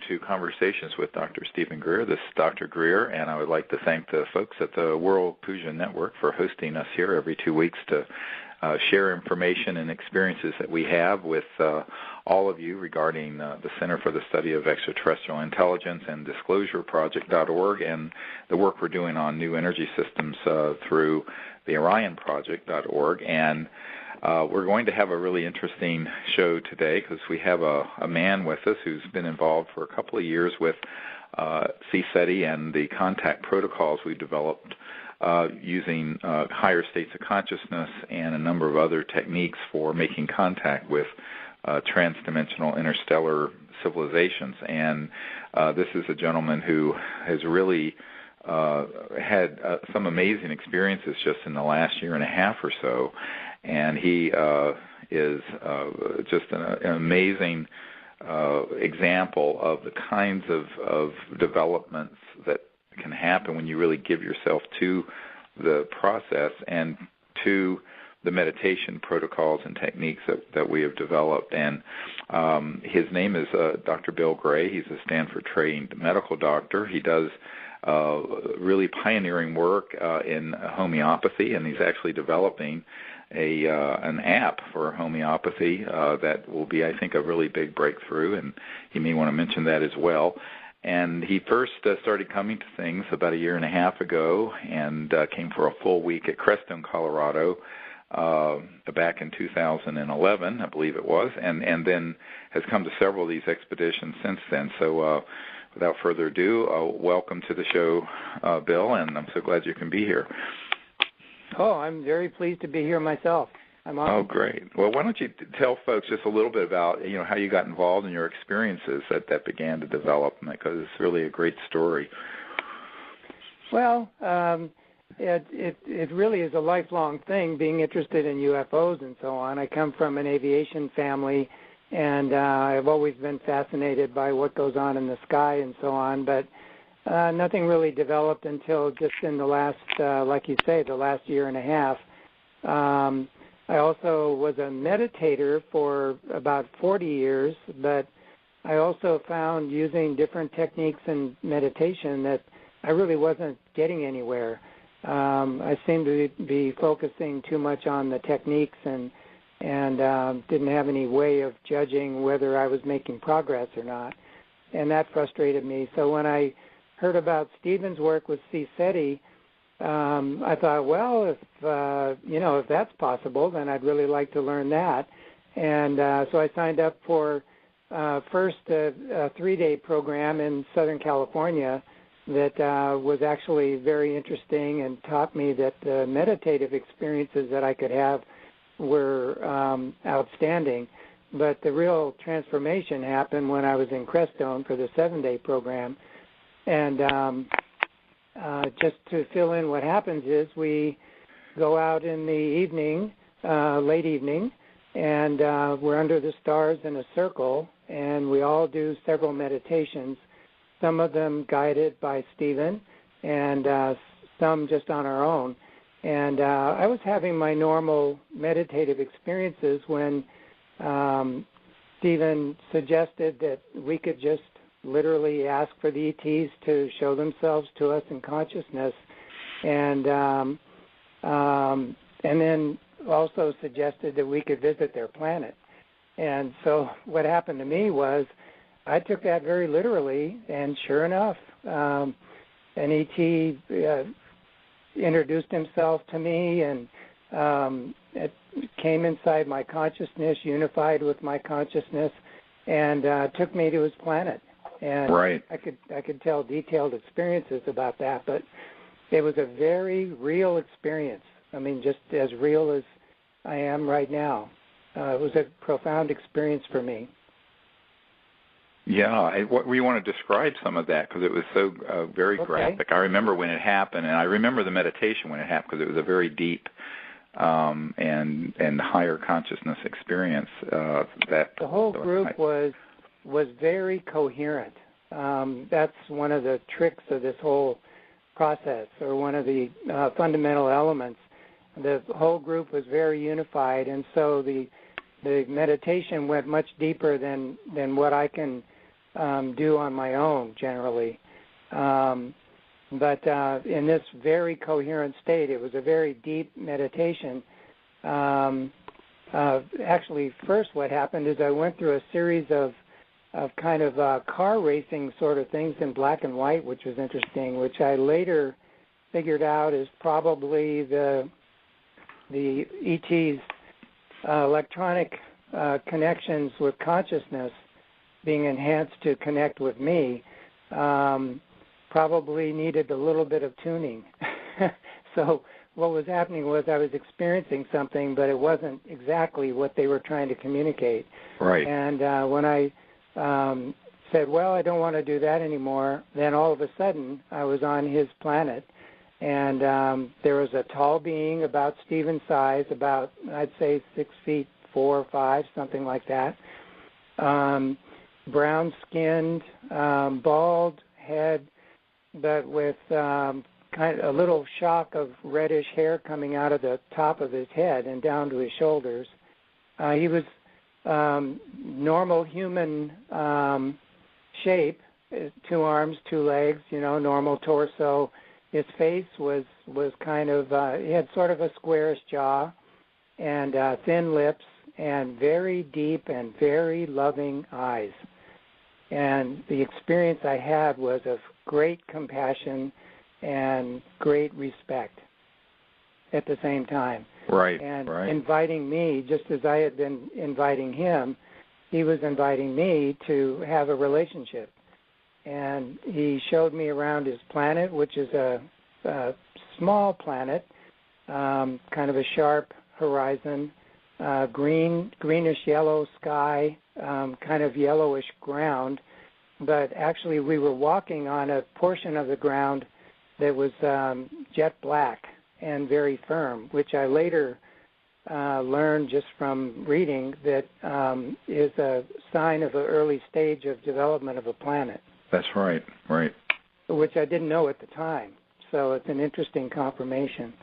to Conversations with Dr. Stephen Greer. This is Dr. Greer, and I would like to thank the folks at the World Puja Network for hosting us here every 2 weeks to share information and experiences that we have with all of you regarding the Center for the Study of Extraterrestrial Intelligence and DisclosureProject.org and the work we're doing on new energy systems through the OrionProject.org. And we're going to have a really interesting show today because we have a man with us who's been involved for a couple of years with CSETI and the contact protocols we developed using higher states of consciousness and a number of other techniques for making contact with transdimensional interstellar civilizations. And this is a gentleman who has really had some amazing experiences just in the last year and a half or so. And he is just an amazing example of the kinds of developments that can happen when you really give yourself to the process and to the meditation protocols and techniques that we have developed. And his name is Dr. Bill Gray. He's a Stanford-trained medical doctor. He does really pioneering work in homeopathy, and he's actually developing an app for homeopathy that will be, I think, a really big breakthrough, and he may want to mention that as well. And he first started coming to things about a year and a half ago and came for a full week at Crestone, Colorado, back in 2011, I believe it was, and then has come to several of these expeditions since then. So without further ado, welcome to the show, Bill, and I'm so glad you can be here. Oh, I'm very pleased to be here myself. I'm on. Oh, great. Well, why don't you tell folks just a little bit about, how you got involved in your experiences that began to develop, because it's really a great story. Well, it really is a lifelong thing, being interested in UFOs and so on. I come from an aviation family, and I've always been fascinated by what goes on in the sky and so on, but nothing really developed until just in the last, like you say, the last year and a half. I also was a meditator for about 40 years, but I also found using different techniques in meditation that I really wasn't getting anywhere. I seemed to be focusing too much on the techniques and didn't have any way of judging whether I was making progress or not, and that frustrated me. So when I heard about Stephen's work with CSETI, I thought, well, if that's possible, then I'd really like to learn that. And so I signed up for first a 3-day program in Southern California that was actually very interesting and taught me that the meditative experiences that I could have were outstanding. But the real transformation happened when I was in Crestone for the 7-day program. And just to fill in what happens is we go out in the evening, late evening, and we're under the stars in a circle, and we all do several meditations, some of them guided by Stephen, and some just on our own. And I was having my normal meditative experiences when Stephen suggested that we could just literally ask for the ETs to show themselves to us in consciousness, and then also suggested that we could visit their planet. And so what happened to me was I took that very literally, and sure enough, an ET introduced himself to me, and it came inside my consciousness, unified with my consciousness, and took me to his planet. And right. I could tell detailed experiences about that, but it was a very real experience. I mean, just as real as I am right now. It was a profound experience for me. Yeah, we want to describe some of that because it was so very graphic. I remember when it happened, and I remember the meditation when it happened because it was a very deep and higher consciousness experience. That the whole group was very coherent. That's one of the tricks of this whole process, or one of the fundamental elements. The whole group was very unified, and so the meditation went much deeper than what I can do on my own generally. But in this very coherent state, it was a very deep meditation. Actually, first what happened is I went through a series of kind of car racing sort of things in black and white, which was interesting, which I later figured out is probably the ET's electronic connections with consciousness being enhanced to connect with me. Probably needed a little bit of tuning. So what was happening was I was experiencing something, but it wasn't exactly what they were trying to communicate. Right. And when I said, well, I don't want to do that anymore, then all of a sudden I was on his planet. And there was a tall being about Stephen's size, about, I'd say, 6 feet 4 or 5, something like that. Brown-skinned, bald head, but with kind of a little shock of reddish hair coming out of the top of his head and down to his shoulders. He was normal human shape, 2 arms, 2 legs, normal torso. His face was kind of, he had sort of a squarish jaw and thin lips and very deep and very loving eyes. And the experience I had was of great compassion and great respect at the same time. Right. And right. inviting me, just as I had been inviting him, he was inviting me to have a relationship. And he showed me around his planet, which is a small planet, kind of a sharp horizon, greenish yellow sky, kind of yellowish ground. But actually we were walking on a portion of the ground that was jet black and very firm, which I later learned just from reading that is a sign of an early stage of development of a planet. That's right, right. Which I didn't know at the time. So it's an interesting confirmation.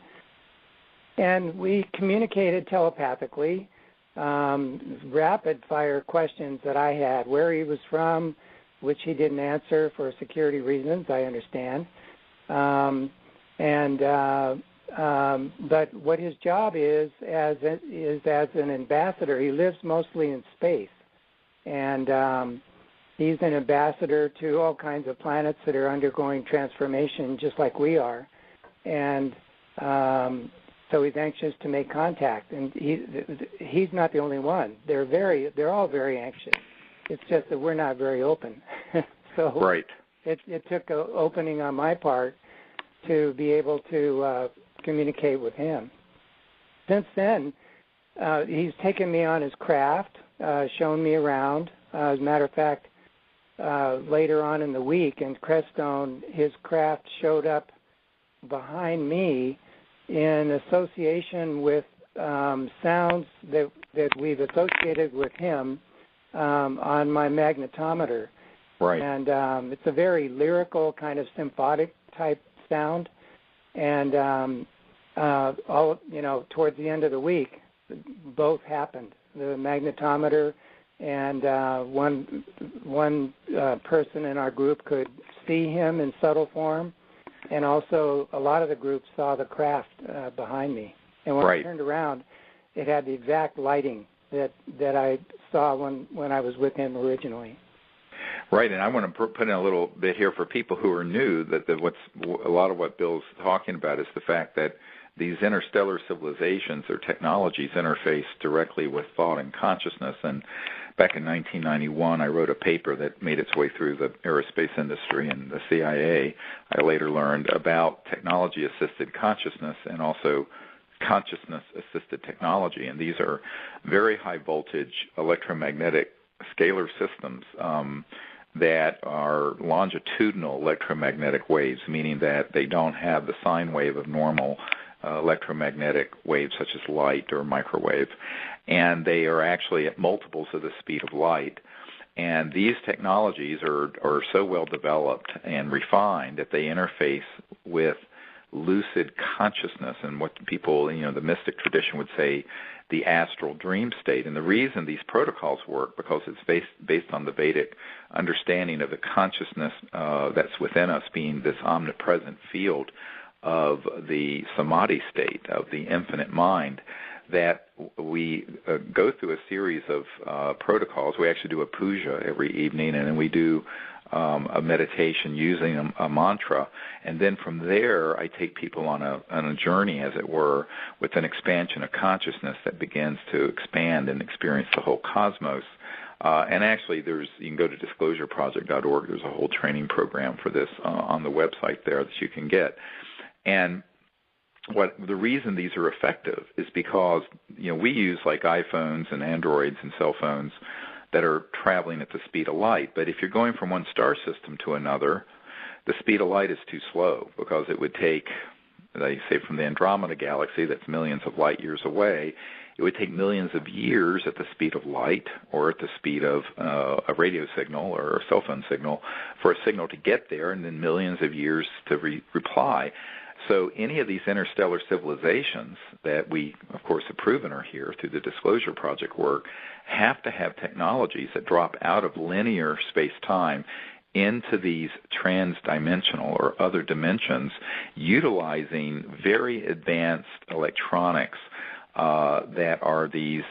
And we communicated telepathically, rapid-fire questions that I had, where he was from, which he didn't answer for security reasons, I understand. But what his job is as an ambassador. He lives mostly in space, and he's an ambassador to all kinds of planets that are undergoing transformation, just like we are. And so he's anxious to make contact, and he's not the only one. They're all very anxious. It's just that we're not very open. So right. It took an opening on my part to be able to communicate with him. Since then, he's taken me on his craft, shown me around. As a matter of fact, later on in the week in Crestone, his craft showed up behind me in association with sounds that we've associated with him on my magnetometer. Right. And it's a very lyrical kind of symphonic type sound. And towards the end of the week, both happened. The magnetometer and one person in our group could see him in subtle form, and also a lot of the group saw the craft behind me. And when I turned around, it had the exact lighting that I saw when I was with him originally. Right, and I want to put in a little bit here for people who are new that a lot of what Bill's talking about is the fact that these interstellar civilizations or technologies interface directly with thought and consciousness. And back in 1991, I wrote a paper that made its way through the aerospace industry and the CIA. I later learned about technology-assisted consciousness and also consciousness-assisted technology. And these are very high-voltage electromagnetic scalar systems that are longitudinal electromagnetic waves, meaning that they don't have the sine wave of normal electromagnetic waves such as light or microwave, and they are actually at multiples of the speed of light. And these technologies are so well developed and refined that they interface with lucid consciousness and what people, the mystic tradition would say, the astral dream state. And the reason these protocols work, because it's based on the Vedic understanding of the consciousness that's within us being this omnipresent field of the samadhi state, of the infinite mind, that we go through a series of protocols. We actually do a puja every evening, and then we do a meditation using a mantra, and then from there I take people on a journey, as it were, with an expansion of consciousness that begins to expand and experience the whole cosmos. And actually, you can go to disclosureproject.org. There's a whole training program for this on the website there that you can get. And the reason these are effective is because we use like iPhones and Androids and cell phones that are traveling at the speed of light. But if you're going from one star system to another, the speed of light is too slow, because it would take, they say, from the Andromeda galaxy, that's millions of light years away, it would take millions of years at the speed of light or at the speed of a radio signal or a cell phone signal for a signal to get there, and then millions of years to reply. So any of these interstellar civilizations that we, of course, have proven are here through the Disclosure Project work have to have technologies that drop out of linear space-time into these transdimensional or other dimensions, utilizing very advanced electronics that are these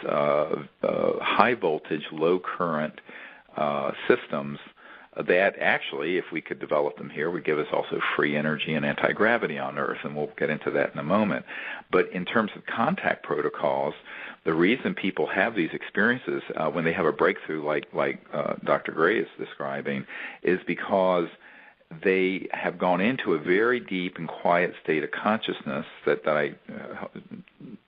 high-voltage, low-current systems that actually, if we could develop them here, would give us also free energy and anti-gravity on Earth, and we'll get into that in a moment. But in terms of contact protocols, the reason people have these experiences when they have a breakthrough like Dr. Gray is describing is because they have gone into a very deep and quiet state of consciousness that I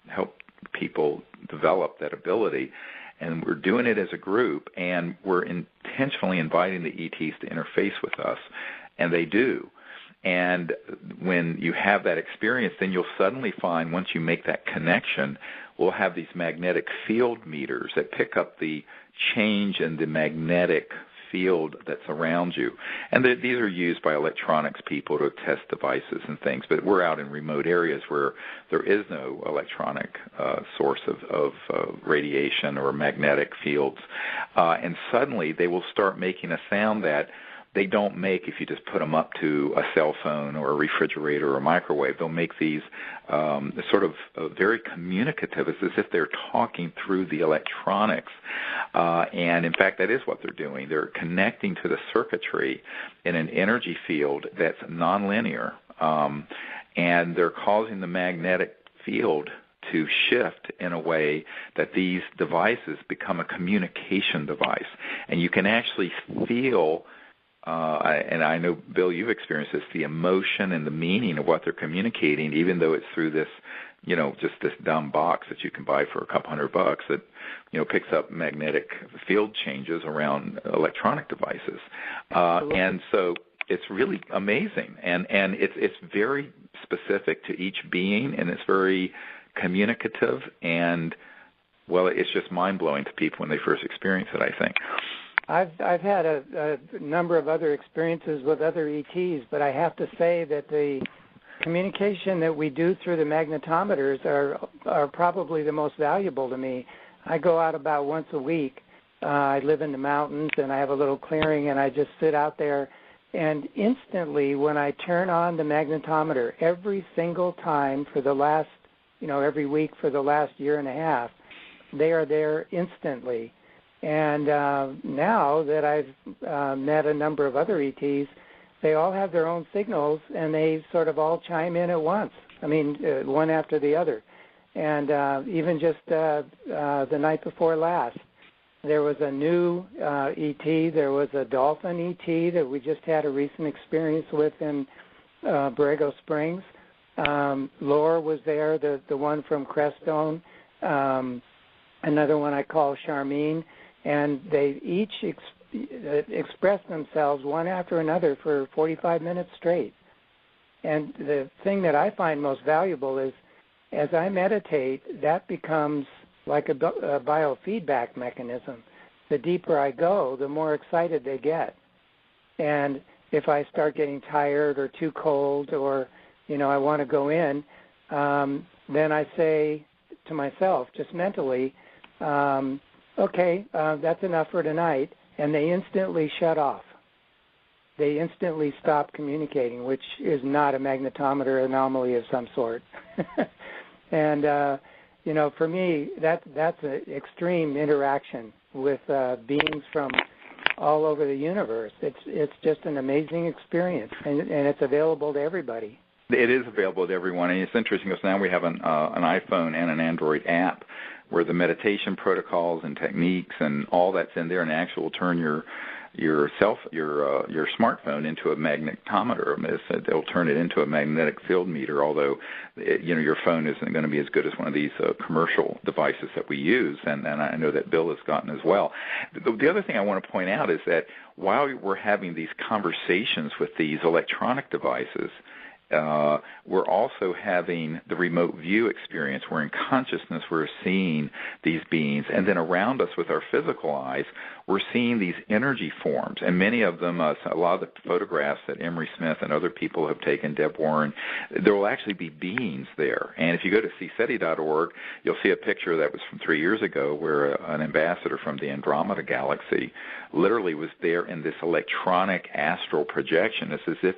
help people develop that ability. And we're doing it as a group, and we're intentionally inviting the ETs to interface with us, and they do. And when you have that experience, then you'll suddenly find, once you make that connection, we'll have these magnetic field meters that pick up the change in the magnetic field that's around you. And these are used by electronics people to test devices and things, but we're out in remote areas where there is no electronic source of radiation or magnetic fields. And suddenly they will start making a sound that they don't make if you just put them up to a cell phone or a refrigerator or a microwave. They'll make these sort of very communicative, as if they're talking through the electronics. And in fact, that is what they're doing. They're connecting to the circuitry in an energy field that's nonlinear, and they're causing the magnetic field to shift in a way that these devices become a communication device. And you can actually feel, and I know, Bill, you've experienced this, the emotion and the meaning of what they're communicating, even though it's through this, just this dumb box that you can buy for $200 that, picks up magnetic field changes around electronic devices. And so it's really amazing. And it's very specific to each being, and it's very communicative, and, well, it's just mind-blowing to people when they first experience it, I think. I've had a number of other experiences with other ETs, but I have to say that the communication that we do through the magnetometers are probably the most valuable to me. I go out about once a week. I live in the mountains, and I have a little clearing, and I just sit out there. And instantly, when I turn on the magnetometer, every single time for the last, every week for the last year and a half, they are there instantly. And now that I've met a number of other ETs, they all have their own signals, and they sort of all chime in at once. One after the other. And even just the night before last, there was a new ET. There was a dolphin ET that we just had a recent experience with in Borrego Springs. Laura was there, the one from Crestone. Another one I call Charmine. And they each express themselves one after another for 45 minutes straight. And the thing that I find most valuable is, as I meditate, that becomes like a biofeedback mechanism. The deeper I go, the more excited they get. And if I start getting tired or too cold or I want to go in, then I say to myself, just mentally, okay, that's enough for tonight, and they instantly shut off. They instantly stop communicating, which is not a magnetometer anomaly of some sort. And, for me, that's an extreme interaction with beings from all over the universe. It's just an amazing experience, and it's available to everybody. It is available to everyone, and it's interesting because now we have an iPhone and an Android app where the meditation protocols and techniques and all that's in there, and actually will turn your smartphone into a magnetometer. They'll turn it into a magnetic field meter, although your phone isn't going to be as good as one of these commercial devices that we use, and I know that Bill has gotten as well. The other thing I want to point out is that while we're having these conversations with these electronic devices, we're also having the remote view experience where in consciousness we're seeing these beings, and then around us with our physical eyes we're seeing these energy forms, and many of them, a lot of the photographs that Emery Smith and other people have taken, Deb Warren, there will actually be beings there. And if you go to cseti.org, you'll see a picture that was from 3 years ago where an ambassador from the Andromeda Galaxy literally was there in this electronic astral projection. It's as if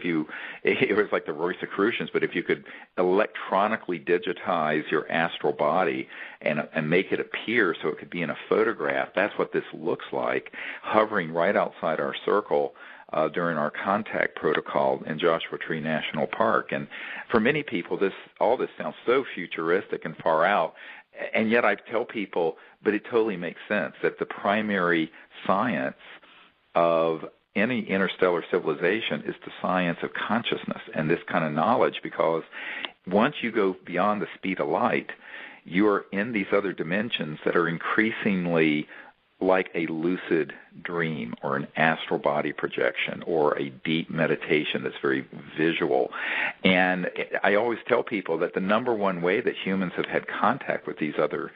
it was like the Rosicrucians, but if you could electronically digitize your astral body and make it appear so it could be in a photograph, that's what this looks like, hovering right outside our circle during our contact protocol in Joshua Tree National Park. And for many people, all this sounds so futuristic and far out, and yet I tell people, but it totally makes sense, that the primary science of any interstellar civilization is the science of consciousness and this kind of knowledge, because once you go beyond the speed of light, you are in these other dimensions that are increasingly like a lucid dream or an astral body projection or a deep meditation that's very visual. And I always tell people that the number one way that humans have had contact with these other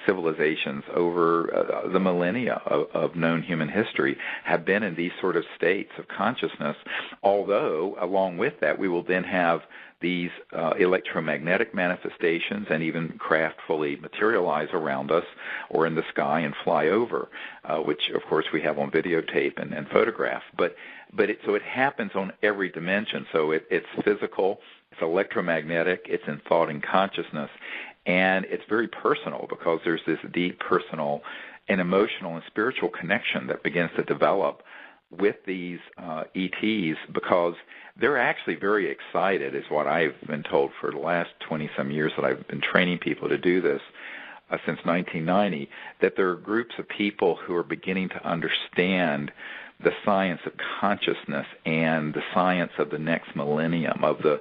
civilizations over the millennia of known human history have been in these sort of states of consciousness, although along with that we will then have these electromagnetic manifestations and even craft fully materialize around us or in the sky and fly over, which, of course, we have on videotape and photograph. But it happens on every dimension. So it's physical, it's electromagnetic, it's in thought and consciousness, and it's very personal because there's this deep personal and emotional and spiritual connection that begins to develop with these ETs, because they're actually very excited, is what I've been told for the last 20-some years that I've been training people to do this since 1990, that there are groups of people who are beginning to understand the science of consciousness and the science of the next millennium, of the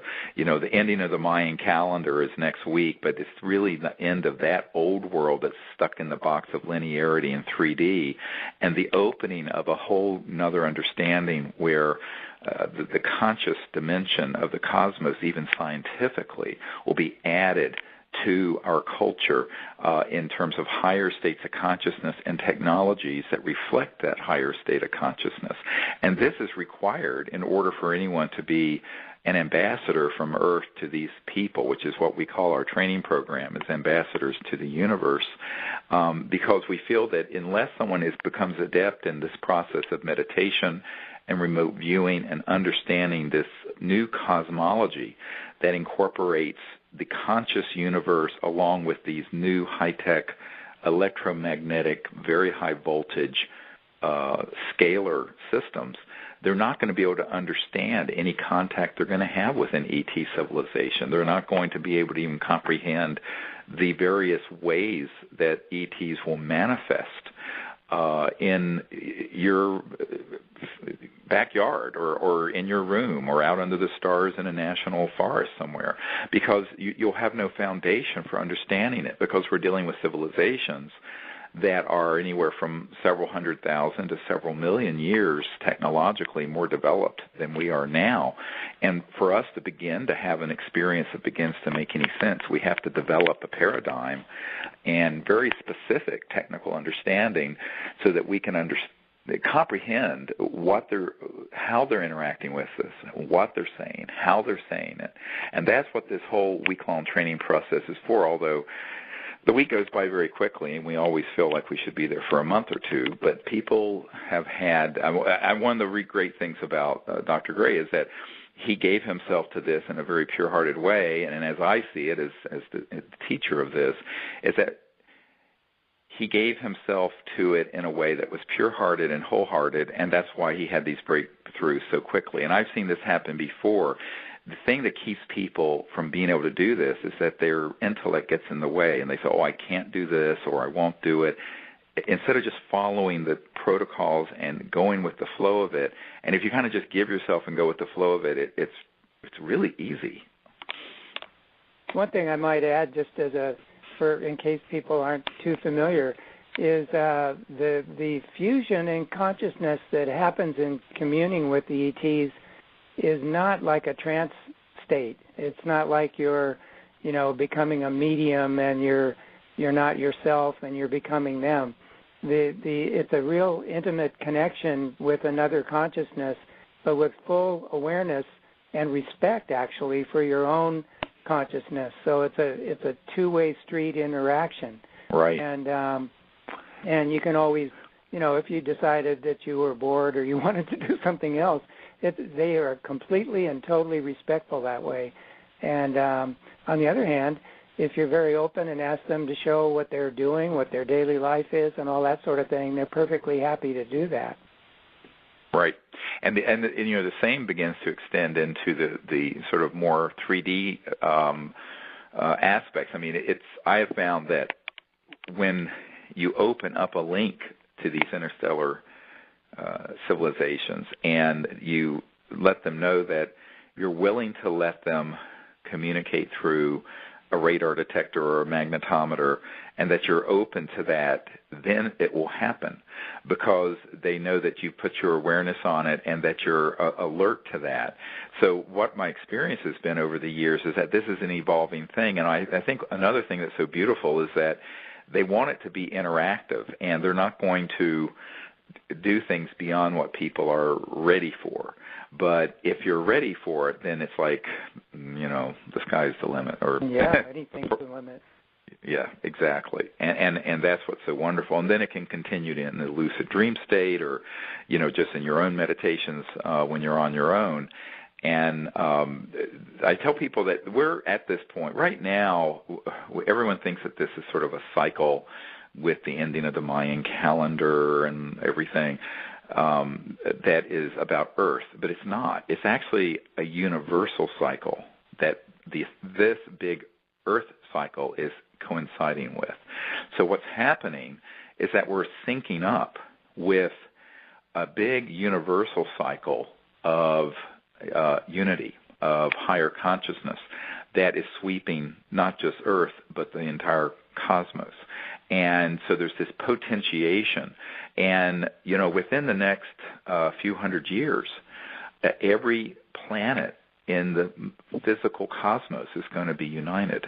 ending of the Mayan calendar is next week, but it's really the end of that old world that's stuck in the box of linearity and 3D, and the opening of a whole another understanding where the conscious dimension of the cosmos, even scientifically, will be added to our culture in terms of higher states of consciousness and technologies that reflect that higher state of consciousness. And this is required in order for anyone to be an ambassador from Earth to these people, which is what we call our training program, as ambassadors to the universe, because we feel that unless someone becomes adept in this process of meditation and remote viewing and understanding this new cosmology that incorporates the conscious universe along with these new high-tech electromagnetic, very high voltage scalar systems, they're not going to be able to understand any contact they're going to have with an ET civilization. They're not going to be able to even comprehend the various ways that ETs will manifest in your backyard or in your room or out under the stars in a national forest somewhere, because you'll have no foundation for understanding it, because we're dealing with civilizations that are anywhere from several 100,000 to several million years technologically more developed than we are now. And for us to begin to have an experience that begins to make any sense, we have to develop a paradigm and very specific technical understanding so that we can comprehend how they're interacting with this, what they're saying, how they're saying it. And that's what this whole week-long training process is for, although the week goes by very quickly, and we always feel like we should be there for a month or two. But people have had one of the great things about Dr. Gray is that he gave himself to this in a very pure-hearted way, and as I see it as the teacher of this, is that he gave himself to it in a way that was pure-hearted and wholehearted, and that's why he had these breakthroughs so quickly. And I've seen this happen before. The thing that keeps people from being able to do this is that their intellect gets in the way, and they say, I can't do this, or I won't do it. Instead of just following the protocols and going with the flow of it, and if you kind of just give yourself and go with the flow of it, it's really easy. One thing I might add, just in case people aren't too familiar, is the fusion in consciousness that happens in communing with the ETs is not like a trance state. It's not like you're, becoming a medium and you're not yourself and you're becoming them. It's a real intimate connection with another consciousness, but with full awareness and respect, actually, for your own consciousness. So it's a two-way street interaction. Right. And you can always, if you decided that you were bored or you wanted to do something else, they are completely and totally respectful that way. And on the other hand, if you're very open and ask them to show what they're doing, what their daily life is, and all that sort of thing, they're perfectly happy to do that. Right, and the same begins to extend into the sort of more 3D aspects. I mean, I have found that when you open up a link to these interstellar civilizations and you let them know that you're willing to let them communicate through a radar detector or a magnetometer, and that you're open to that, then it will happen because they know that you put your awareness on it and that you're alert to that. So what my experience has been over the years is that this is an evolving thing, and I think another thing that's so beautiful is that they want it to be interactive, and they're not going to do things beyond what people are ready for. But if you're ready for it, then it's like, the sky's the limit. Anything's the limit. Yeah, exactly. And that's what's so wonderful. And then it can continue in the lucid dream state or, just in your own meditations when you're on your own. And I tell people that we're at this point. Right now, everyone thinks that this is sort of a cycle with the ending of the Mayan calendar and everything that is about Earth, but it's not. It's actually a universal cycle that this big Earth cycle is coinciding with. So what's happening is that we're syncing up with a big universal cycle of unity, of higher consciousness that is sweeping not just Earth, but the entire cosmos. And so there's this potentiation. And, within the next few hundred years, every planet in the physical cosmos is going to be united.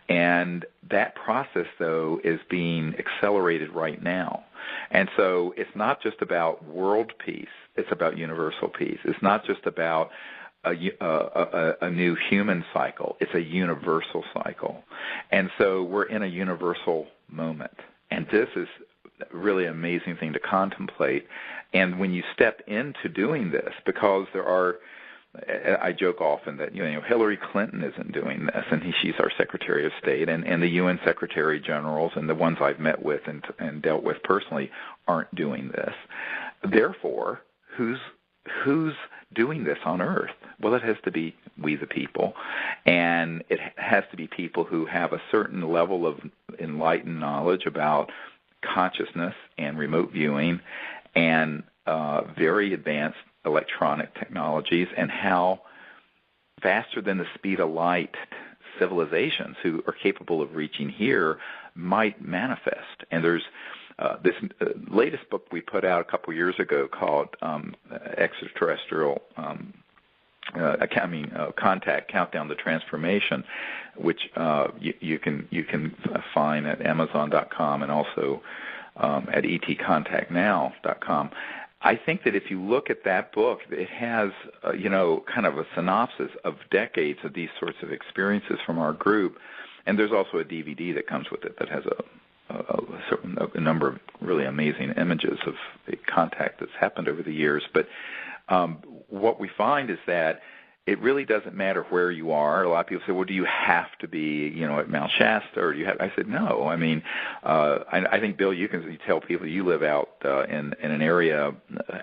And that process, though, is being accelerated right now. And so it's not just about world peace. It's about universal peace. It's not just about a new human cycle. It's a universal cycle. And so we're in a universal moment. And this is really an amazing thing to contemplate. And when you step into doing this, because I joke often that, Hillary Clinton isn't doing this, and she's our Secretary of State, and the UN Secretary Generals and the ones I've met with and dealt with personally aren't doing this. Therefore, who's doing this on Earth? Well, it has to be we the people, and it has to be people who have a certain level of enlightened knowledge about consciousness and remote viewing and very advanced electronic technologies, and how faster than the speed of light civilizations who are capable of reaching here might manifest. And there's this latest book we put out a couple years ago called Extraterrestrial Contact, Countdown to Transformation, which you can find at Amazon.com and also at etcontactnow.com. I think that if you look at that book, it has, kind of a synopsis of decades of these sorts of experiences from our group. And there's also a DVD that comes with it that has a number of really amazing images of the contact that's happened over the years. But what we find is that it really doesn't matter where you are. A lot of people say, well, do you have to be, at Mount Shasta? Or do you have? I said, no. I mean, I think, Bill, you tell people you live out in an area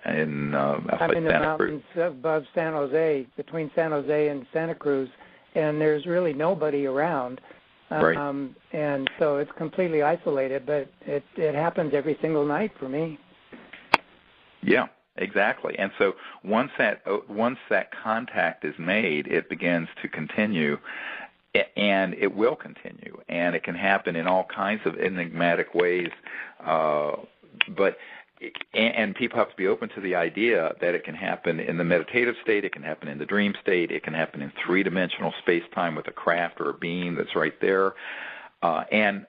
in I'm in the mountains above San Jose, between San Jose and Santa Cruz, and there's really nobody around. Right. And so it's completely isolated, but it happens every single night for me. Yeah. Exactly. And so once that contact is made, it begins to continue, and it will continue, and it can happen in all kinds of enigmatic ways. And people have to be open to the idea that it can happen in the meditative state, it can happen in the dream state, it can happen in three-dimensional space-time with a craft or a being that's right there. And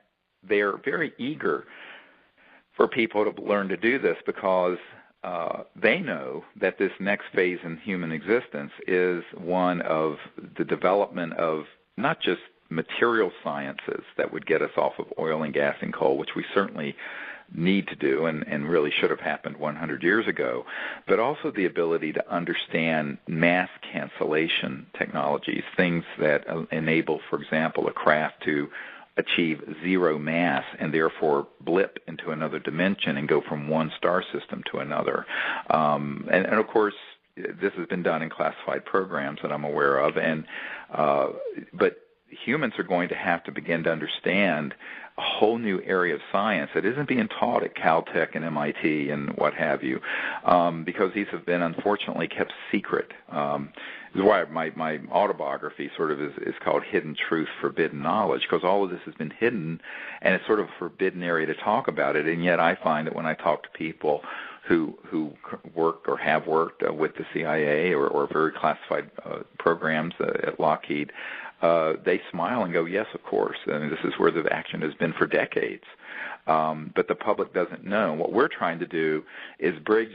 they're very eager for people to learn to do this because they know that this next phase in human existence is one of the development of not just material sciences that would get us off of oil and gas and coal, which we certainly need to do and really should have happened 100 years ago, but also the ability to understand mass cancellation technologies, things that enable, for example, a craft to achieve zero mass and therefore blip into another dimension and go from one star system to another. And of course, this has been done in classified programs that I'm aware of. But humans are going to have to begin to understand a whole new area of science that isn't being taught at Caltech and MIT and what have you, because these have been unfortunately kept secret. This is why my autobiography sort of is called Hidden Truth, Forbidden Knowledge, because all of this has been hidden, and it's sort of a forbidden area to talk about it. And yet I find that when I talk to people who work or have worked with the CIA or very classified programs at Lockheed, they smile and go, yes, of course. I mean, this is where the action has been for decades. But the public doesn't know. What we're trying to do is bridge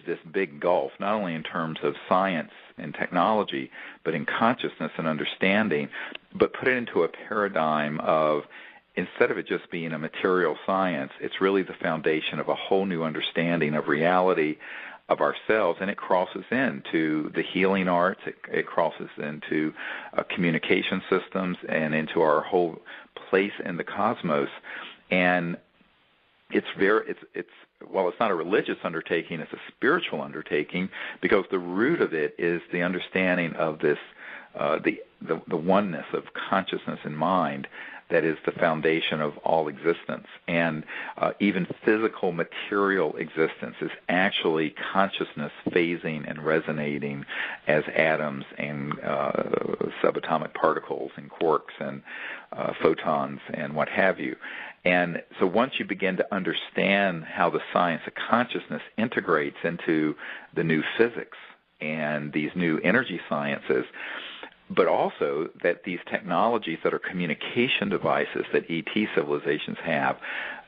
this big gulf, not only in terms of science and technology, but in consciousness and understanding, but put it into a paradigm of, instead of it just being a material science, it's really the foundation of a whole new understanding of reality, of ourselves, and it crosses into the healing arts, it crosses into communication systems and into our whole place in the cosmos. And while it's not a religious undertaking, it's a spiritual undertaking, because the root of it is the understanding of this, the oneness of consciousness and mind that is the foundation of all existence. And even physical material existence is actually consciousness phasing and resonating as atoms and subatomic particles and quarks and photons and what have you. And so once you begin to understand how the science of consciousness integrates into the new physics and these new energy sciences, but also that these technologies that are communication devices that ET civilizations have,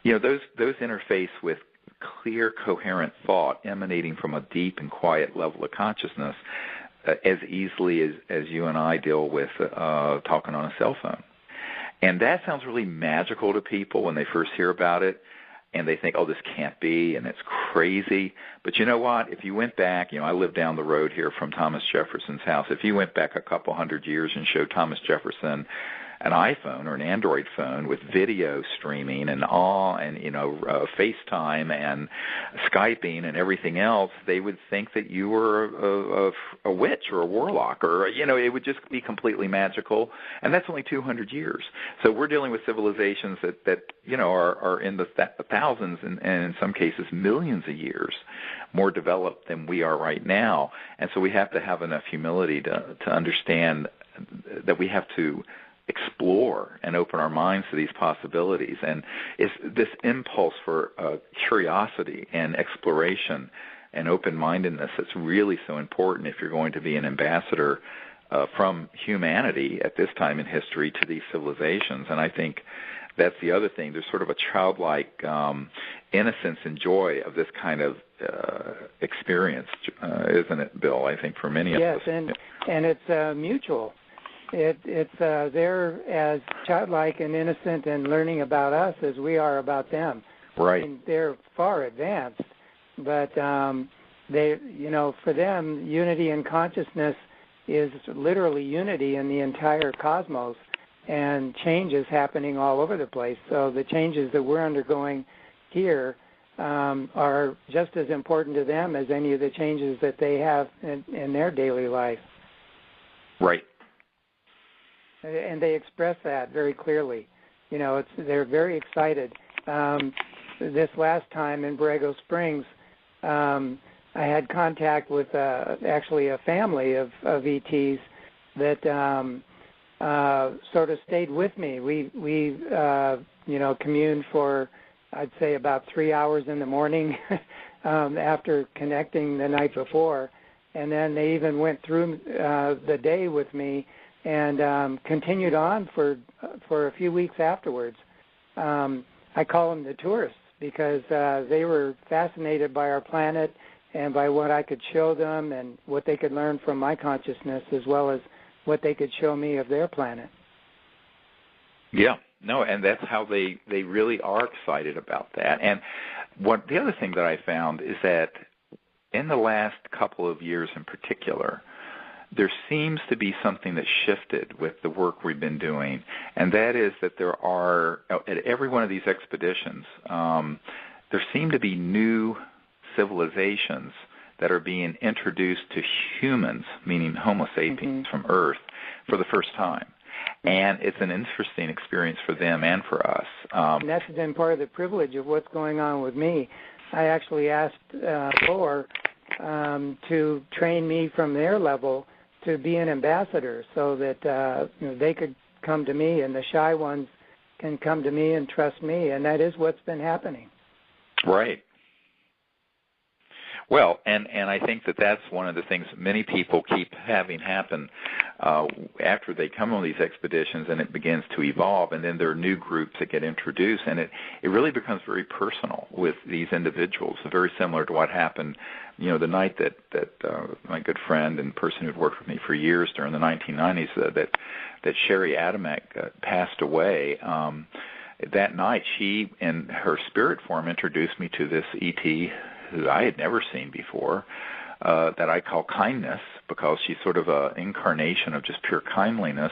those interface with clear, coherent thought emanating from a deep and quiet level of consciousness as easily as you and I deal with talking on a cell phone. And that sounds really magical to people when they first hear about it, and they think, oh, this can't be, and it's crazy. But you know what? If you went back, I live down the road here from Thomas Jefferson's house. If you went back a couple hundred years and showed Thomas Jefferson an iPhone or an Android phone with video streaming and FaceTime and Skyping and everything else, they would think that you were a witch or a warlock, or it would just be completely magical. And that's only 200 years. So we're dealing with civilizations that are in the thousands and in some cases millions of years more developed than we are right now. And so we have to have enough humility to understand that we have to explore and open our minds to these possibilities. And it's this impulse for curiosity and exploration and open-mindedness that's really so important if you're going to be an ambassador from humanity at this time in history to these civilizations. And I think that's the other thing. There's sort of a childlike innocence and joy of this kind of experience, isn't it, Bill? I think for many of us. Yes, and it's mutual. It's they're as childlike and innocent and learning about us as we are about them. Right. I mean, they're far advanced, but they, for them, unity in consciousness is literally unity in the entire cosmos, and change is happening all over the place. So the changes that we're undergoing here are just as important to them as any of the changes that they have in their daily life. Right. And they express that very clearly. They're very excited. This last time in Borrego Springs, I had contact with actually a family of ETs that sort of stayed with me. We communed for, I'd say, about 3 hours in the morning after connecting the night before, and then they even went through the day with me and continued on for a few weeks afterwards. I call them the tourists because they were fascinated by our planet and by what I could show them and what they could learn from my consciousness, as well as what they could show me of their planet. Yeah, no, and that's how they really are excited about that. And the other thing that I found is that in the last couple of years in particular, there seems to be something that shifted with the work we've been doing, and that is that there are, at every one of these expeditions, there seem to be new civilizations that are being introduced to humans, meaning Homo sapiens from Earth, for the first time. And it's an interesting experience for them and for us. And that's been part of the privilege of what's going on with me. I actually asked Thor to train me from their level to be an ambassador, so that they could come to me, and the shy ones can come to me and trust me, and that is what's been happening. Right. Well, and I think that that's one of the things that many people keep having happen after they come on these expeditions, and it begins to evolve, and then there are new groups that get introduced, and it really becomes very personal with these individuals, very similar to what happened, the night that my good friend and person who'd worked with me for years during the 1990s, that Sherry Adamek passed away. That night, she, in her spirit form, introduced me to this ET who I had never seen before, that I call Kindness, because she's sort of an incarnation of just pure kindliness.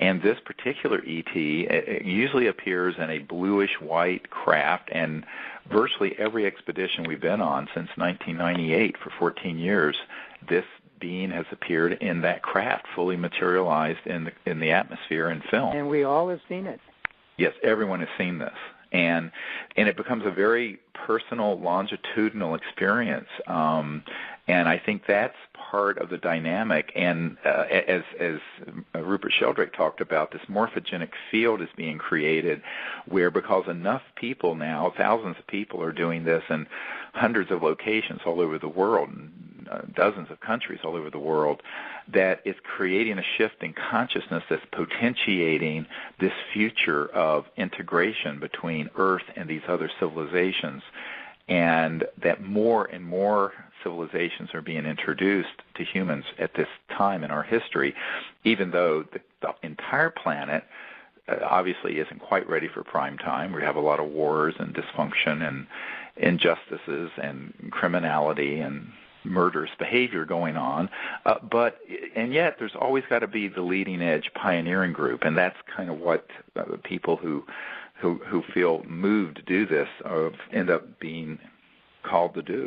And this particular ET usually appears in a bluish-white craft, and virtually every expedition we've been on since 1998 for 14 years, this being has appeared in that craft, fully materialized in the atmosphere and film. And we all have seen it. Yes, everyone has seen this. And it becomes a very personal, longitudinal experience. And I think that's part of the dynamic. And as Rupert Sheldrake talked about, this morphogenic field is being created where, because enough people now, thousands of people are doing this in hundreds of locations all over the world, dozens of countries all over the world, that it's creating a shift in consciousness that's potentiating this future of integration between Earth and these other civilizations, and that more and more civilizations are being introduced to humans at this time in our history, even though the entire planet obviously isn't quite ready for prime time. We have a lot of wars and dysfunction and injustices and criminality and murderous behavior going on, and yet there's always got to be the leading edge pioneering group, and that's kind of what people who feel moved to do this end up being called to do.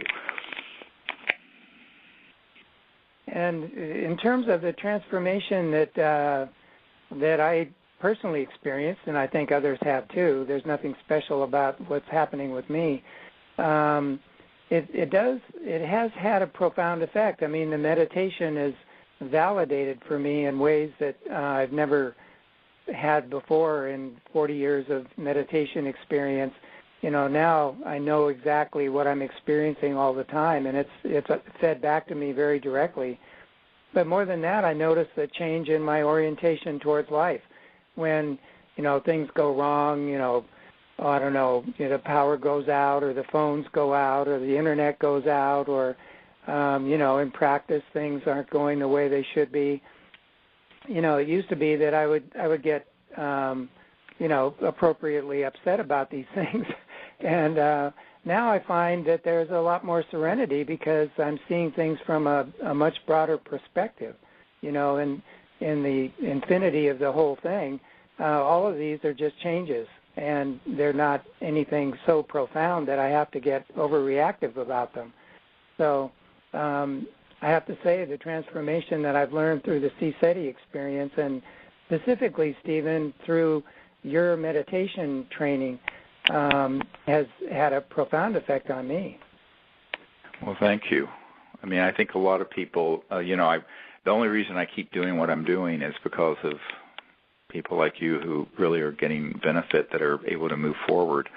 And in terms of the transformation that I personally experienced, and I think others have too, there's nothing special about what's happening with me. It has had a profound effect. I mean, the meditation is validated for me in ways that I've never had before in 40 years of meditation experience. Now I know exactly what I'm experiencing all the time, and it's fed back to me very directly. But more than that, I noticed a change in my orientation towards life. When things go wrong, I don't know, the power goes out or the phones go out or the internet goes out or, in practice things aren't going the way they should be. It used to be that I would get, appropriately upset about these things. And now I find that there's a lot more serenity because I'm seeing things from a much broader perspective, and in the infinity of the whole thing. All of these are just changes, and they're not anything so profound that I have to get overreactive about them. So I have to say the transformation that I've learned through the CSETI experience, and specifically, Stephen, through your meditation training, has had a profound effect on me. Well, thank you. I mean, I think a lot of people, the only reason I keep doing what I'm doing is because of people like you who really are getting benefit, that are able to move forward.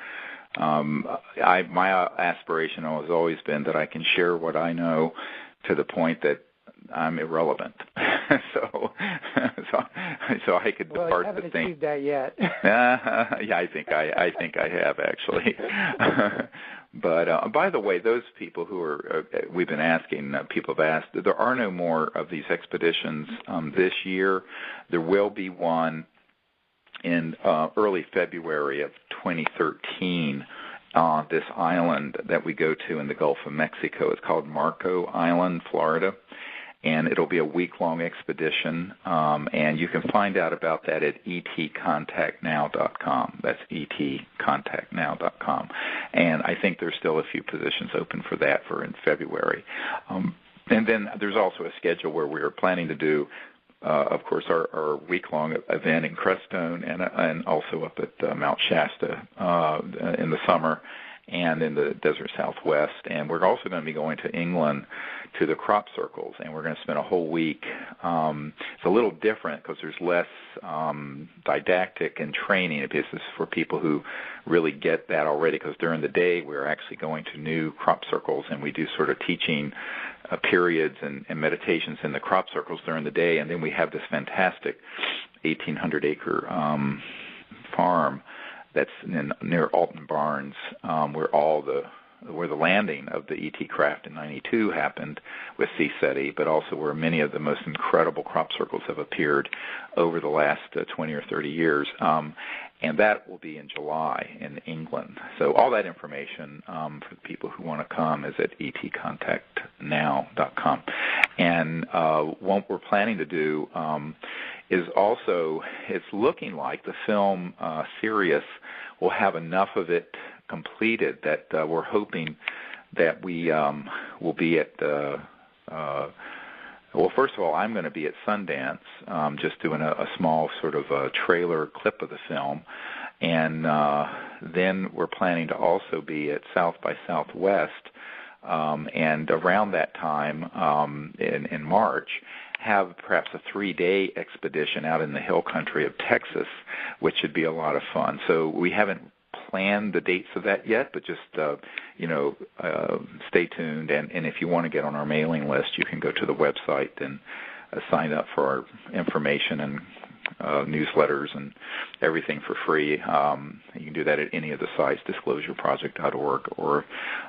My aspiration has always been that I can share what I know to the point that I'm irrelevant. so I could depart the thing. Well, you haven't achieved that yet. Yeah, I think I have actually. But by the way, those people who are we've been asking, people have asked, there are no more of these expeditions this year. There will be one in early February of 2013 on this island that we go to in the Gulf of Mexico. It's called Marco Island, Florida. And it'll be a week-long expedition, and you can find out about that at etcontactnow.com. That's etcontactnow.com. And I think there's still a few positions open for that for in February. And then there's also a schedule where we are planning to do, of course, our week-long event in Crestone and also up at Mount Shasta in the summer and in the desert Southwest. And we're also going to be going to England to the crop circles, and we're going to spend a whole week. It's a little different because there's less didactic and training. This is for people who really get that already, because during the day we're actually going to new crop circles, and we do sort of teaching periods and meditations in the crop circles during the day, and then we have this fantastic 1,800-acre farm that's near Alton Barnes, where the landing of the ET craft in '92 happened with CSETI, but also where many of the most incredible crop circles have appeared over the last 20 or 30 years. And that will be in July in England. So all that information for the people who want to come is at etcontactnow.com. And what we're planning to do is also, it's looking like the film Sirius will have enough of it completed that we're hoping that we will be at well, first of all, I'm going to be at Sundance, just doing a small sort of a trailer clip of the film, and then we're planning to also be at South by Southwest, and around that time in March, have perhaps a 3-day expedition out in the hill country of Texas, which should be a lot of fun. So we haven't planned the dates of that yet, but just stay tuned. And if you want to get on our mailing list, you can go to the website and sign up for our information and newsletters and everything for free. You can do that at any of the sites, disclosureproject.org or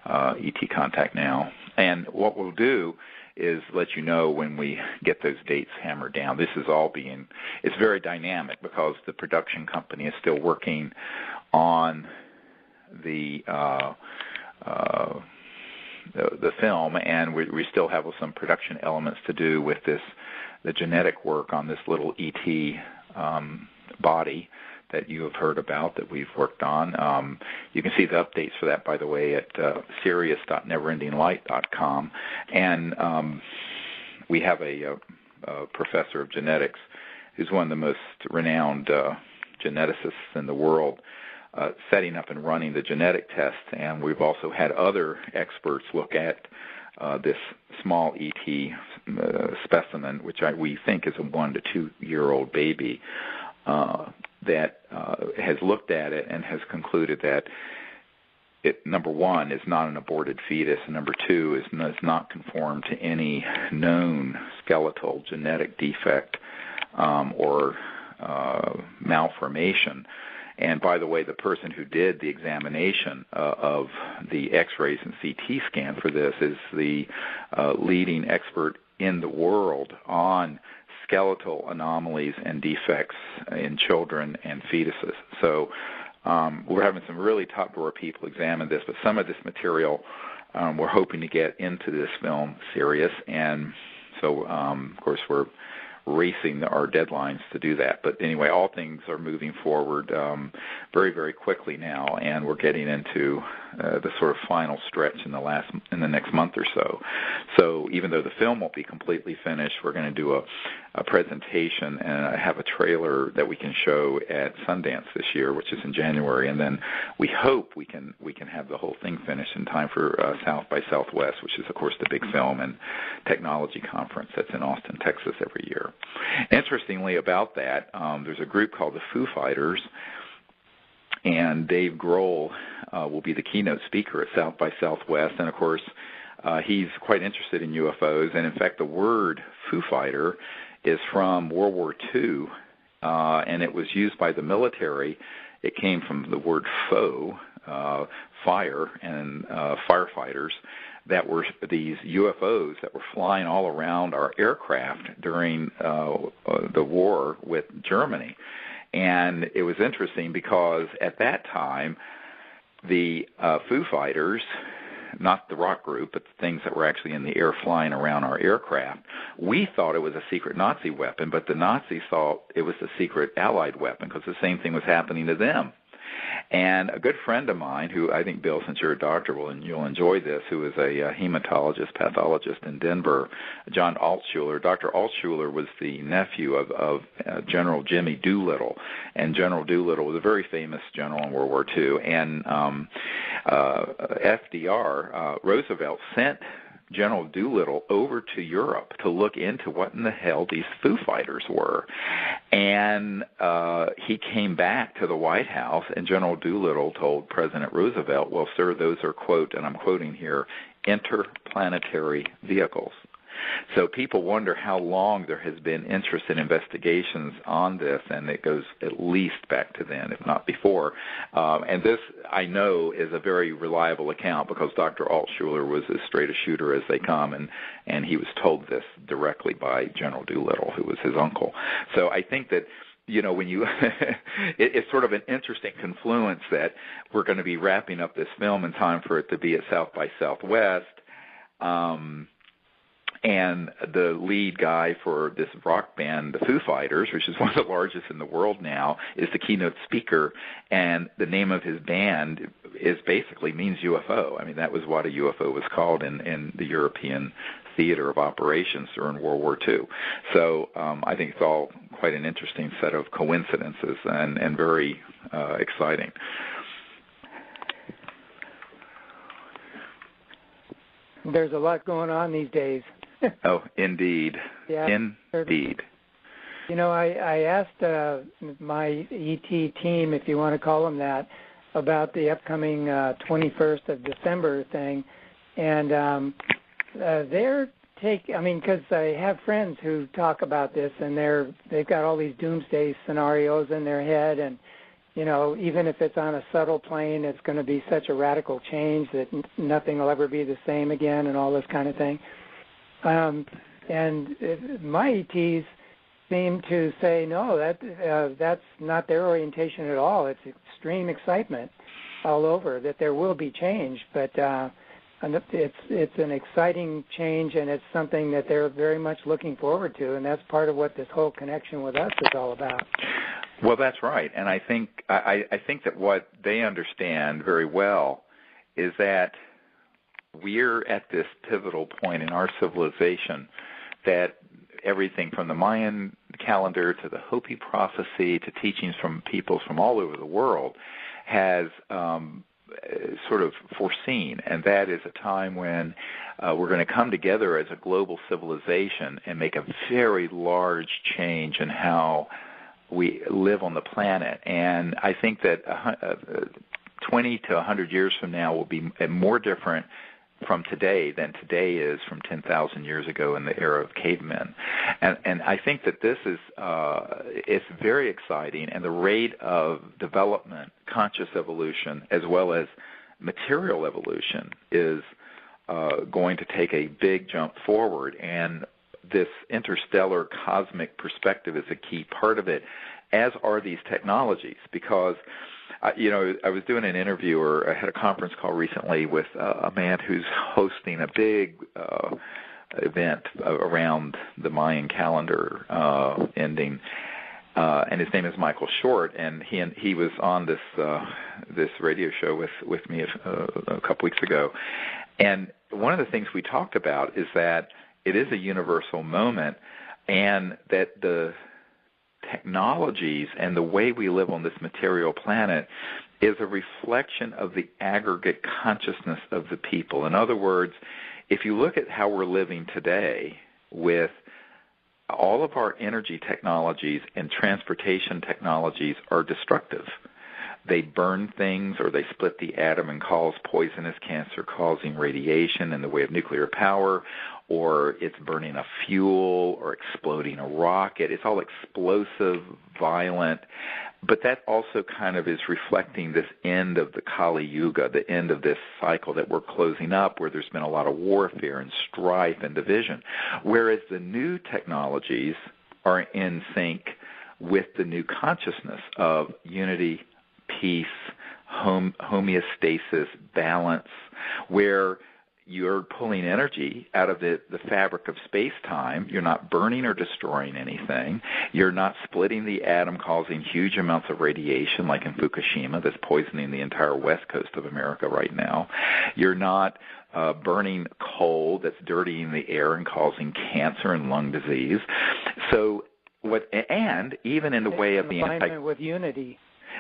ET Contact Now. And what we'll do is let you know when we get those dates hammered down. This is all it's very dynamic because the production company is still working on the film, and we still have some production elements to do with the genetic work on this little ET body that you have heard about that we've worked on. You can see the updates for that, by the way, at Sirius.neverendinglight.com. And we have a professor of genetics who's one of the most renowned geneticists in the world, setting up and running the genetic tests. And we've also had other experts look at this small ET specimen, which we think is a 1 to 2 year old baby, that has looked at it and has concluded that it, number one, is not an aborted fetus, and number two, does not conform to any known skeletal genetic defect or malformation. And by the way, the person who did the examination of the X-rays and CT scan for this is the leading expert in the world on skeletal anomalies and defects in children and fetuses. So we're having some really top-drawer people examine this, but some of this material we're hoping to get into this film series, and so, of course, we're racing our deadlines to do that. But anyway, all things are moving forward very, very quickly now, and we're getting into the sort of final stretch in the next month or so. So even though the film won't be completely finished, we're going to do a presentation and have a trailer that we can show at Sundance this year, which is in January, and then we hope we can have the whole thing finished in time for South by Southwest, which is, of course, the big film and technology conference that's in Austin, Texas every year. Interestingly about that, there's a group called the Foo Fighters, and Dave Grohl will be the keynote speaker at South by Southwest, and of course he's quite interested in UFOs, and in fact the word Foo Fighter is from World War II, and it was used by the military. It came from the word foe, fire, and firefighters, that were these UFOs that were flying all around our aircraft during the war with Germany. And it was interesting because at that time, the Foo Fighters, not the rock group, but the things that were actually in the air flying around our aircraft, we thought it was a secret Nazi weapon, but the Nazis thought it was a secret Allied weapon because the same thing was happening to them. And a good friend of mine, who I think, Bill, since you're a doctor, you'll enjoy this, who is a hematologist, pathologist in Denver, John Altshuler. Dr. Altshuler was the nephew of General Jimmy Doolittle, and General Doolittle was a very famous general in World War II. And FDR, Roosevelt, sent General Doolittle over to Europe to look into what in the hell these Foo Fighters were. And he came back to the White House, and General Doolittle told President Roosevelt, well, sir, those are, quote, and I'm quoting here, interplanetary vehicles. So people wonder how long there has been interest in investigations on this, and it goes at least back to then, if not before. And this, I know, is a very reliable account because Dr. Altshuler was as straight a shooter as they come, and he was told this directly by General Doolittle, who was his uncle. So I think that, you know, when you it's sort of an interesting confluence that we're going to be wrapping up this film in time for it to be at South by Southwest. And the lead guy for this rock band, the Foo Fighters, which is one of the largest in the world now, is the keynote speaker, and the name of his band is basically means UFO. I mean, that was what a UFO was called in the European theater of operations during World War II. So I think it's all quite an interesting set of coincidences and very exciting. There's a lot going on these days. Oh, indeed. Yeah, indeed. You know, I asked my ET team, if you want to call them that, about the upcoming 21st of December thing, and their take, I mean, because I have friends who talk about this, and they've got all these doomsday scenarios in their head, and, you know, even if it's on a subtle plane, it's going to be such a radical change that nothing will ever be the same again and all this kind of thing. And my ETs seem to say, no, that's not their orientation at all. It's extreme excitement all over that there will be change, but it's an exciting change, and it's something that they're very much looking forward to, and that's part of what this whole connection with us is all about. Well, that's right, and I think that what they understand very well is that we're at this pivotal point in our civilization that everything from the Mayan calendar to the Hopi prophecy to teachings from peoples from all over the world has sort of foreseen, and that is a time when we're going to come together as a global civilization and make a very large change in how we live on the planet. And I think that 20 to 100 years from now will be more different from today than today is from 10,000 years ago in the era of cavemen. And I think that this is it's very exciting, and the rate of development, conscious evolution, as well as material evolution is going to take a big jump forward, and this interstellar cosmic perspective is a key part of it, as are these technologies, because I was doing an interview, or I had a conference call recently with a man who's hosting a big event around the Mayan calendar ending, and his name is Michael Short, and he was on this radio show with me a couple weeks ago, and one of the things we talked about is that it is a universal moment, and that the technologies and the way we live on this material planet is a reflection of the aggregate consciousness of the people. In other words, if you look at how we're living today with all of our energy technologies and transportation technologies are destructive. They burn things, or they split the atom and cause poisonous cancer, causing radiation in the way of nuclear power, or it's burning a fuel or exploding a rocket. It's all explosive, violent, but that also kind of is reflecting this end of the Kali Yuga, the end of this cycle that we're closing up, where there's been a lot of warfare and strife and division, whereas the new technologies are in sync with the new consciousness of unity, peace, homeostasis, balance, where you're pulling energy out of the fabric of space-time. You're not burning or destroying anything. You're not splitting the atom, causing huge amounts of radiation, like in Fukushima, that's poisoning the entire west coast of America right now. You're not burning coal that's dirtying the air and causing cancer and lung disease. So, and even in the way of the alignment with unity.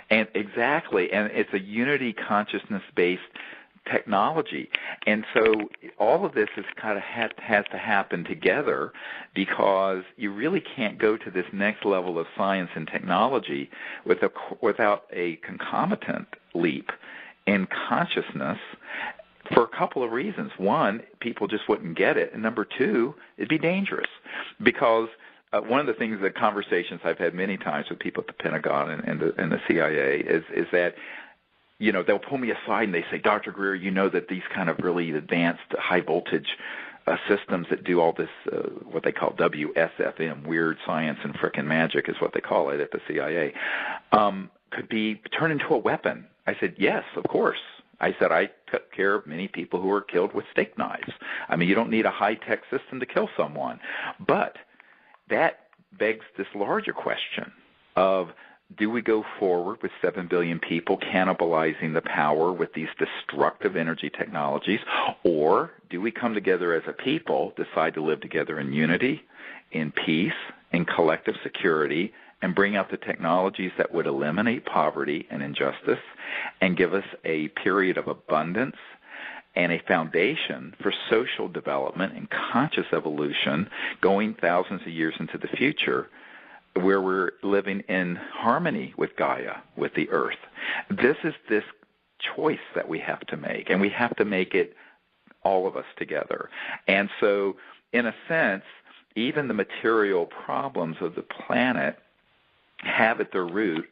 And exactly, and it's a unity consciousness-based technology. And so all of this is kind of has to happen together, because you really can't go to this next level of science and technology without a concomitant leap in consciousness, for a couple of reasons. One, people just wouldn't get it. And number two, it'd be dangerous, because one of the things, the conversations I've had many times with people at the Pentagon and the CIA is that, they'll pull me aside and they say, Dr. Greer, you know that these kind of really advanced high voltage systems that do all this, what they call WSFM, weird science and frickin' magic is what they call it at the CIA, could be turned into a weapon. I said, yes, of course. I said, I took care of many people who were killed with steak knives. I mean, you don't need a high-tech system to kill someone. But that begs this larger question of, do we go forward with 7 billion people cannibalizing the power with these destructive energy technologies, or do we come together as a people, decide to live together in unity, in peace, in collective security, and bring out the technologies that would eliminate poverty and injustice and give us a period of abundance and a foundation for social development and conscious evolution going thousands of years into the future, where we're living in harmony with Gaia, with the earth. This is this choice that we have to make, and we have to make it all of us together. And so, in a sense, even the material problems of the planet have at their root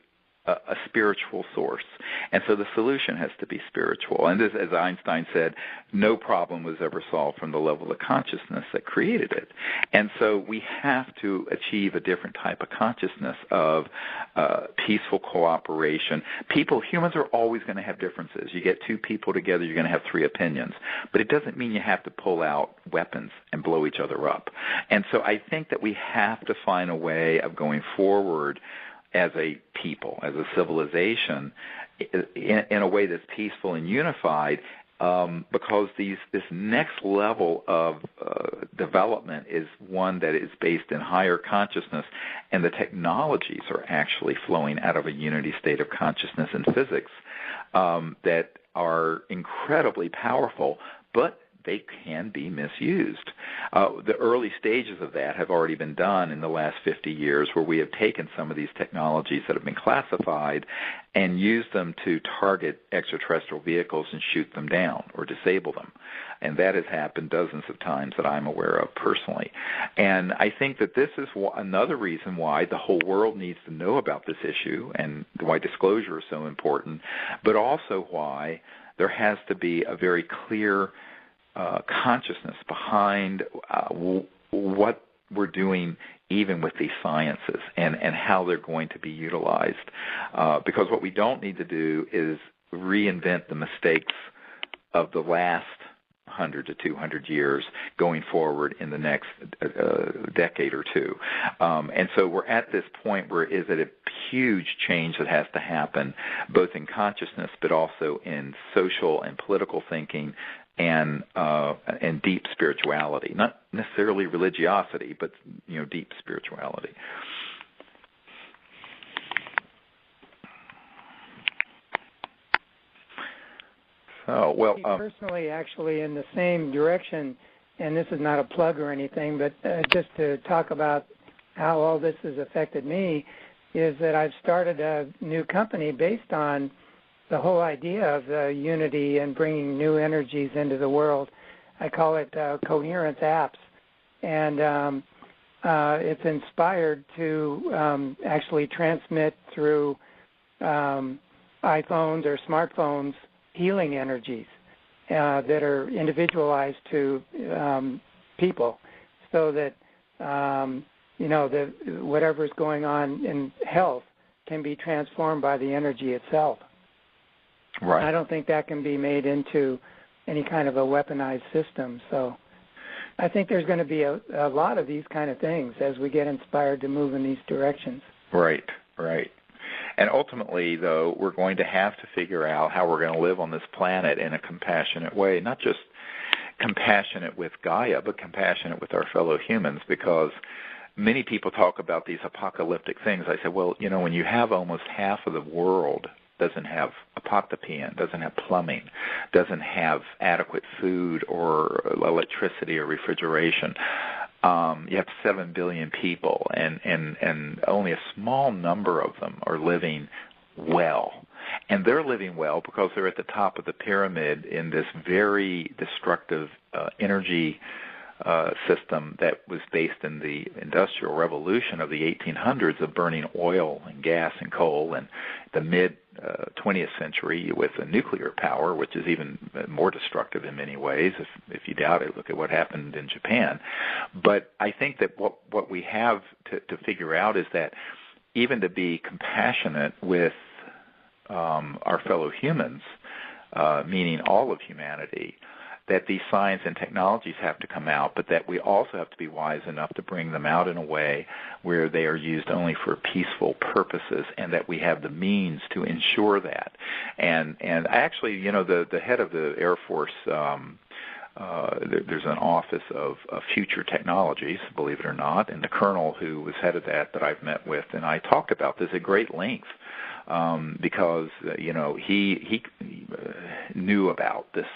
a spiritual source. And so the solution has to be spiritual. And this, as Einstein said, no problem was ever solved from the level of consciousness that created it. And so we have to achieve a different type of consciousness of peaceful cooperation. Humans are always going to have differences. You get two people together, you're going to have three opinions. But it doesn't mean you have to pull out weapons and blow each other up. And so I think that we have to find a way of going forward as a people, as a civilization, in a way that's peaceful and unified, because this next level of development is one that is based in higher consciousness, and the technologies are actually flowing out of a unity state of consciousness and physics that are incredibly powerful, but they can be misused. The early stages of that have already been done in the last 50 years, where we have taken some of these technologies that have been classified and used them to target extraterrestrial vehicles and shoot them down or disable them. And that has happened dozens of times that I'm aware of personally. And I think that this is another reason why the whole world needs to know about this issue and why disclosure is so important, but also why there has to be a very clear consciousness behind what we're doing even with these sciences and how they're going to be utilized. Because what we don't need to do is reinvent the mistakes of the last 100 to 200 years going forward in the next decade or two. And so we're at this point where is it a huge change that has to happen, both in consciousness but also in social and political thinking and deep spirituality. Not necessarily religiosity, but deep spirituality. Oh, well, personally, actually, in the same direction, and this is not a plug or anything, but just to talk about how all this has affected me, is that I've started a new company based on the whole idea of unity and bringing new energies into the world. I call it Coherence Apps, and it's inspired to actually transmit through iPhones or smartphones healing energies that are individualized to people, so that whatever is going on in health can be transformed by the energy itself. Right. I don't think that can be made into any kind of a weaponized system. So I think there's going to be a lot of these kind of things as we get inspired to move in these directions. Right, right. And ultimately, though, we're going to have to figure out how we're going to live on this planet in a compassionate way, not just compassionate with Gaia, but compassionate with our fellow humans, because many people talk about these apocalyptic things. I said, well, when you have almost half of the world doesn't have apoctopia, doesn't have plumbing, doesn't have adequate food or electricity or refrigeration, you have 7 billion people, and only a small number of them are living well. And they're living well because they're at the top of the pyramid in this very destructive energy system that was based in the Industrial Revolution of the 1800s of burning oil and gas and coal, and the mid-20th century with the nuclear power, which is even more destructive in many ways. If you doubt it, look at what happened in Japan. But I think that what we have to figure out is that even to be compassionate with our fellow humans, meaning all of humanity, that these science and technologies have to come out, but that we also have to be wise enough to bring them out in a way where they are used only for peaceful purposes, and that we have the means to ensure that. And actually, the head of the Air Force, there's an office of future technologies, believe it or not, and the colonel who was head of that I've met with, and I talked about this at great length. Because he knew about this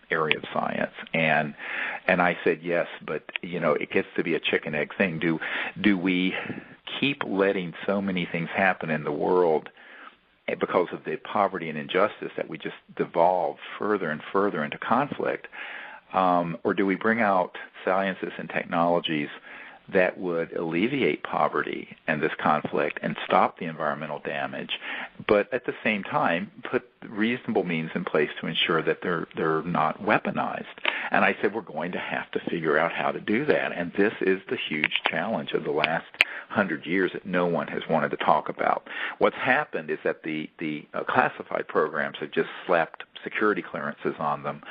area of science, and I said yes, but it gets to be a chicken egg thing. Do we keep letting so many things happen in the world because of the poverty and injustice that we just devolve further and further into conflict, or do we bring out sciences and technologies that would alleviate poverty and this conflict and stop the environmental damage, but at the same time put reasonable means in place to ensure that they're not weaponized? And I said, we're going to have to figure out how to do that. And this is the huge challenge of the last 100 years that no one has wanted to talk about. What's happened is that the classified programs have just slapped security clearances on them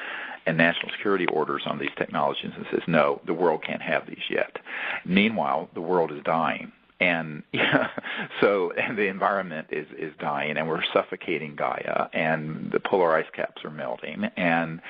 and national security orders on these technologies and says, no, the world can't have these yet. Meanwhile, the world is dying. And and the environment is dying, and we're suffocating Gaia, and the polar ice caps are melting, and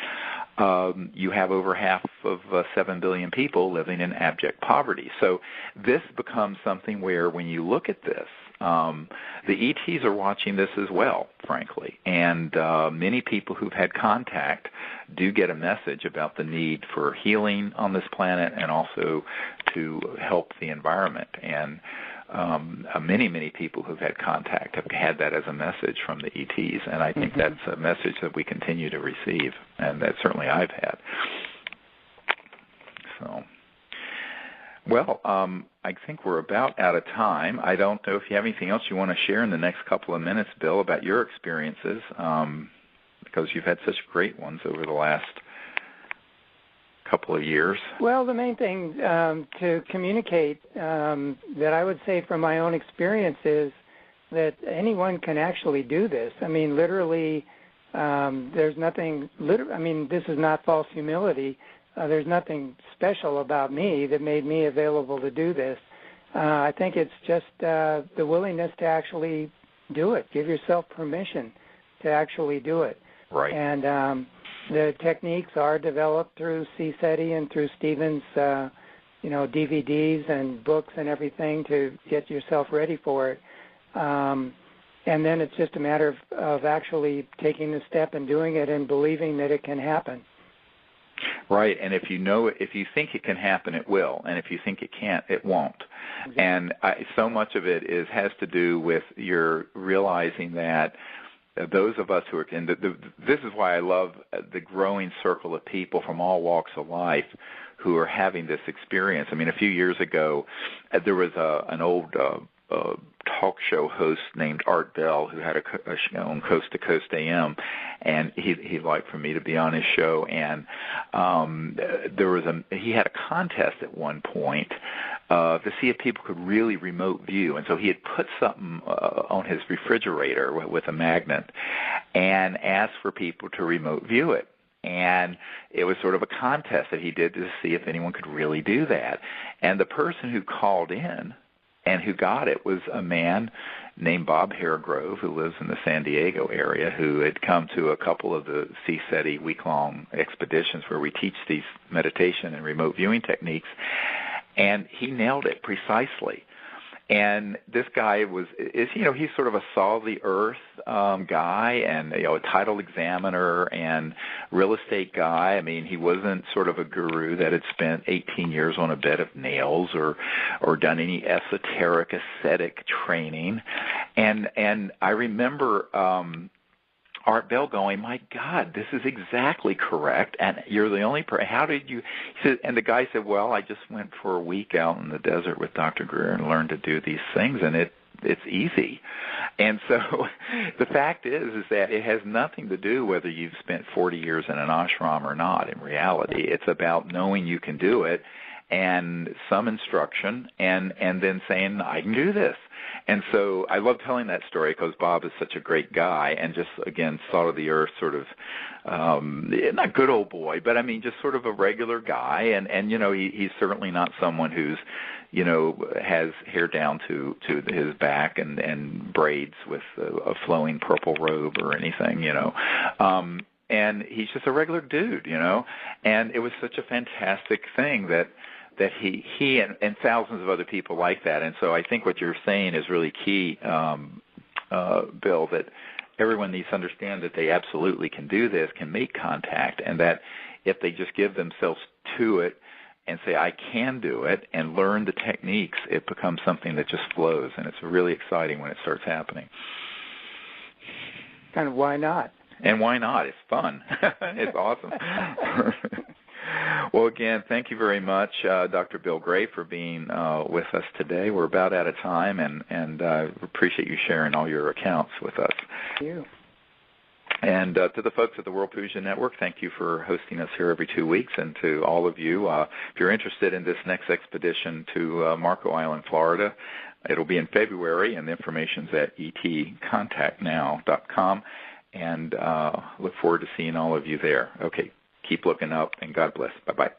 you have over half of 7 billion people living in abject poverty. So this becomes something where when you look at this, The ETs are watching this as well, frankly, and many people who've had contact do get a message about the need for healing on this planet and also to help the environment. And many people who've had contact have had that as a message from the ETs, and I think that's a message that we continue to receive, and that certainly I've had. So, well, I think we're about out of time. I don't know if you have anything else you want to share in the next couple of minutes, Bill, about your experiences, because you've had such great ones over the last couple of years. Well, the main thing to communicate that I would say from my own experience is that anyone can actually do this. I mean, literally, there's nothing, this is not false humility. There's nothing special about me that made me available to do this. I think it's just the willingness to actually do it. Give yourself permission to actually do it. Right. And the techniques are developed through CSETI and through Stephen's, DVDs and books and everything to get yourself ready for it. And then it's just a matter of actually taking the step and doing it and believing that it can happen. Right, and if you think it can happen, it will, and if you think it can't, it won't. Exactly. And so much of it has to do with your realizing that those of us who are this is why I love the growing circle of people from all walks of life who are having this experience. I mean, a few years ago, there was an old talk show host named Art Bell who had a show on Coast to Coast AM, and he'd like for me to be on his show. And he had a contest at one point to see if people could really remote view. And so he had put something on his refrigerator with a magnet and asked for people to remote view it. And it was sort of a contest that he did to see if anyone could really do that. And the person who called in and who got it was a man named Bob Haregrove, who lives in the San Diego area, who had come to a couple of the CSETI week-long expeditions where we teach these meditation and remote viewing techniques, and he nailed it precisely. And this guy he's sort of a saw-the-earth guy and, a title examiner and real estate guy. I mean, he wasn't sort of a guru that had spent 18 years on a bed of nails or done any esoteric ascetic training. And I remember Art Bell going, my God, this is exactly correct, and you're the only person. How did you? He said, and the guy said, well, I just went for a week out in the desert with Dr. Greer and learned to do these things, and it's easy. And so the fact is that it has nothing to do whether you've spent 40 years in an ashram or not. In reality, it's about knowing you can do it and some instruction and then saying, I can do this. And so I love telling that story because Bob is such a great guy and just, again, salt of the earth sort of, not good old boy, but I mean just sort of a regular guy. And he's certainly not someone who's, has hair down to his back and braids with a flowing purple robe or anything, and he's just a regular dude, and it was such a fantastic thing that he and thousands of other people like that. And so I think what you're saying is really key, Bill, that everyone needs to understand that they absolutely can do this, can make contact, and that if they just give themselves to it and say, I can do it, and learn the techniques, it becomes something that just flows, and it's really exciting when it starts happening. Kind of why not? And why not? It's fun. It's awesome. Well, again, thank you very much, Dr. Bill Gray, for being with us today. We're about out of time, and appreciate you sharing all your accounts with us. Thank you. And to the folks at the World Puja Network, thank you for hosting us here every 2 weeks. And to all of you, if you're interested in this next expedition to Marco Island, Florida, it'll be in February, and the information's at etcontactnow.com. And look forward to seeing all of you there. Okay, keep looking up, and God bless. Bye-bye.